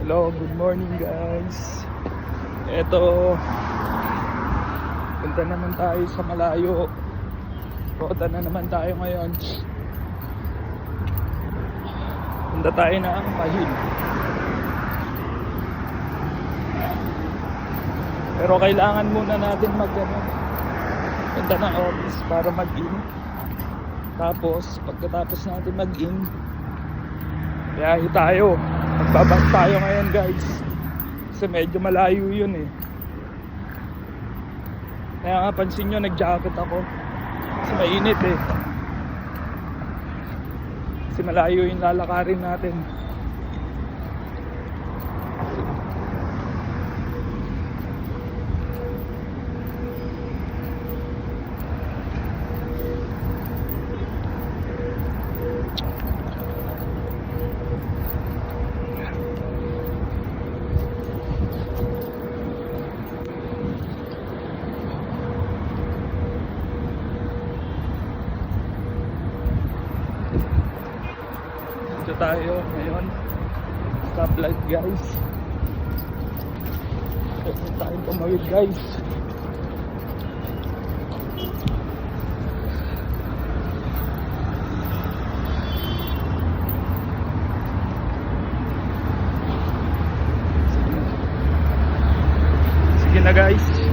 Hello, good morning guys. Eto, punta naman tayo sa malayo. Rota na naman tayo ngayon. Punta tayo ng Mahil. Pero kailangan muna natin punta ng office para mag-in. Tapos, pagkatapos natin mag-in, biyahe tayo. Magbabas tayo ngayon guys. Kasi medyo malayo yun eh. Kaya nga pansin nyo, nag-jacket ako. Kasi mainit eh. Kasi malayo yung lalakarin natin. Dito tayo ngayon. Stoplight guys. Dito tayo tumawid guys. Sige na guys.